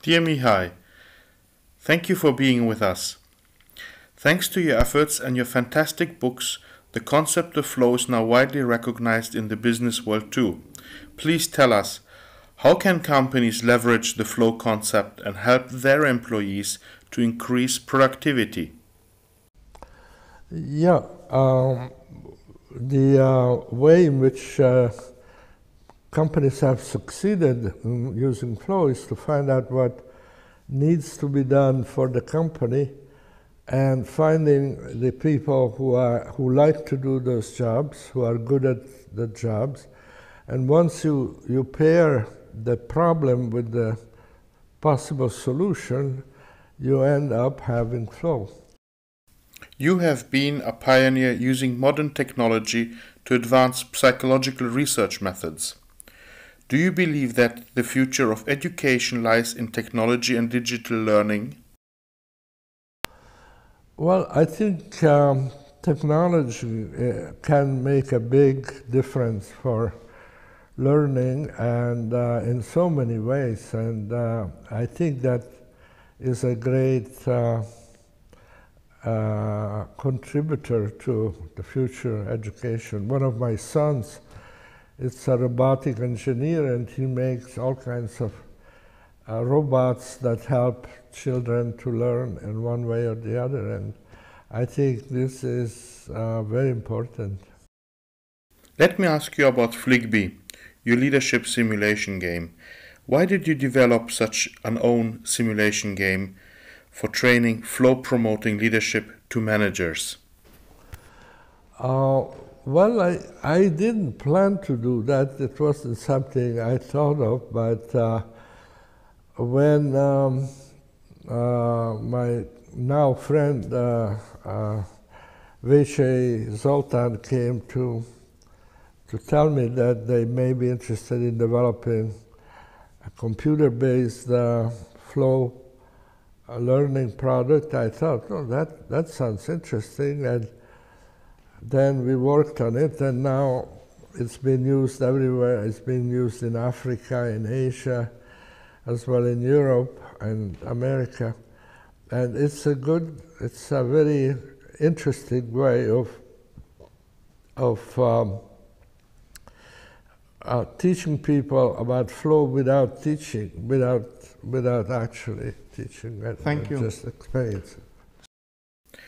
Dear Mihai, thank you for being with us. Thanks to your efforts and your fantastic books, the concept of flow is now widely recognized in the business world too. Please tell us, how can companies leverage the flow concept and help their employees to increase productivity? Yeah, the way in which companies have succeeded in using flow is to find out what needs to be done for the company and finding the people who like to do those jobs, who are good at the jobs. And once you pair the problem with the possible solution, you end up having flow. You have been a pioneer using modern technology to advance psychological research methods. Do you believe that the future of education lies in technology and digital learning? Well, I think technology can make a big difference for learning and in so many ways, and I think that is a great contributor to the future education. One of my sons is a robotic engineer, and he makes all kinds of robots that help children to learn in one way or the other, and I think this is very important. Let me ask you about Fligby, your leadership simulation game. Why did you develop such an own simulation game for training flow-promoting leadership to managers? Well, I didn't plan to do that. It wasn't something I thought of, but when my now friend Vijay Zoltan came to tell me that they may be interested in developing a computer-based flow learning product, I thought, oh, that sounds interesting. And then we worked on it, and now it's been used everywhere. It's been used in Africa, in Asia, as well in Europe and America. And it's a very interesting way of teaching people about flow without teaching, without actually teaching. Thank you. Just experience it.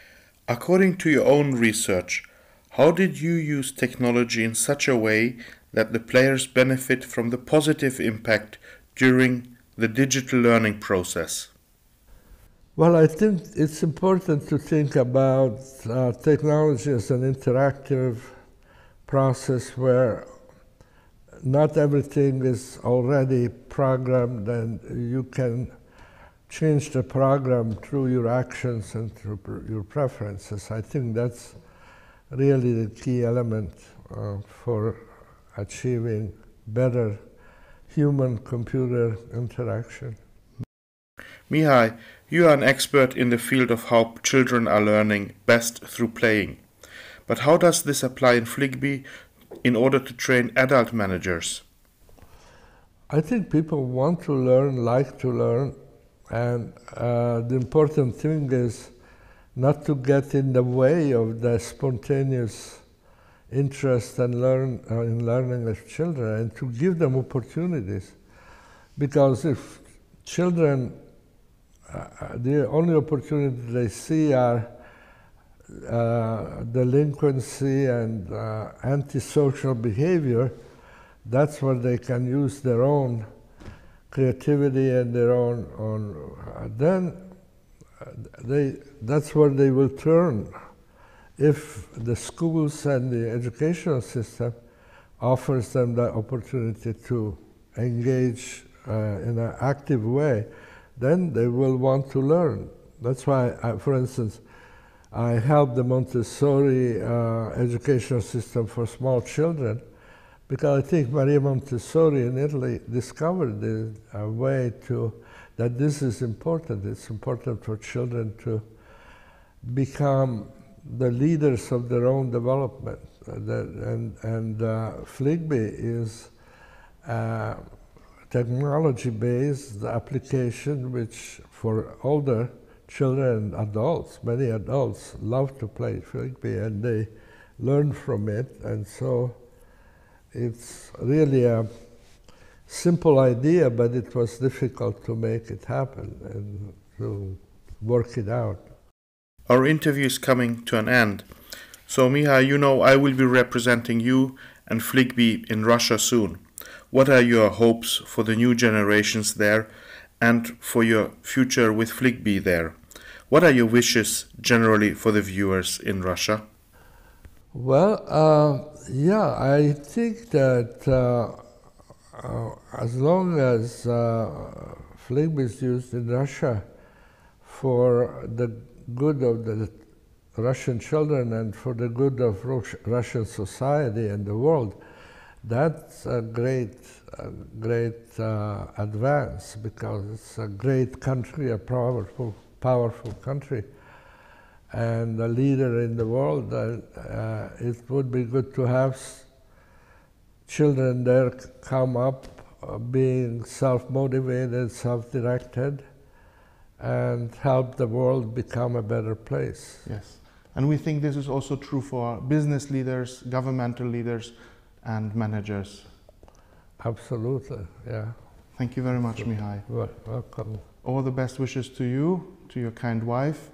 According to your own research, how did you use technology in such a way that the players benefit from the positive impact during the digital learning process? Well, I think it's important to think about technology as an interactive process where not everything is already programmed, and you can change the program through your actions and through your preferences. I think that's really the key element for achieving better human-computer interaction. Mihai, you are an expert in the field of how children are learning best through playing. But how does this apply in Fligby in order to train adult managers? I think people want to learn, like to learn, and the important thing is not to get in the way of the spontaneous interest in learning of children, and to give them opportunities. Because if children, the only opportunity they see are delinquency and antisocial behavior, that's where they can use their own creativity and their own then that's where they will turn. If the schools and the educational system offers them the opportunity to engage in an active way, then they will want to learn. That's why, for instance, I help the Montessori educational system for small children, because I think Maria Montessori in Italy discovered a way that this is important. It's important for children to become the leaders of their own development. And Fligby is technology-based application which for older children and adults, many adults love to play Fligby and they learn from it, and so it's really a simple idea, but it was difficult to make it happen and to work it out. Our interview is coming to an end. So Mihai, you know I will be representing you and Fligby in Russia soon. What are your hopes for the new generations there and for your future with Fligby there? What are your wishes generally for the viewers in Russia? Well, yeah, I think that as long as Fligby is used in Russia for the good of the Russian children and for the good of Russian society and the world, that's a great advance, because it's a great country, a powerful country, and a leader in the world. It would be good to have children there come up being self-motivated, self-directed, and help the world become a better place. Yes, and we think this is also true for business leaders, governmental leaders, and managers. Absolutely, yeah. Thank you very much, Mihai. Welcome. All the best wishes to you, to your kind wife,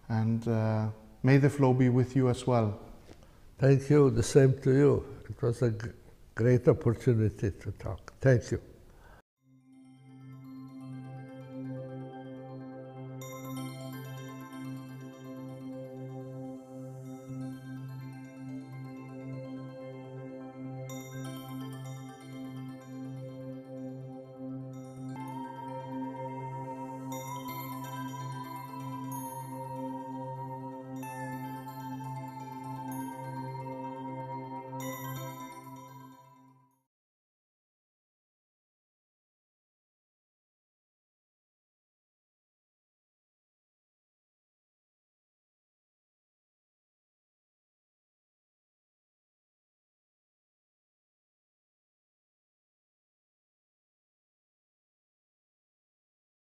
and may the flow be with you as well. Thank you, the same to you. It was a great opportunity to talk. Thank you.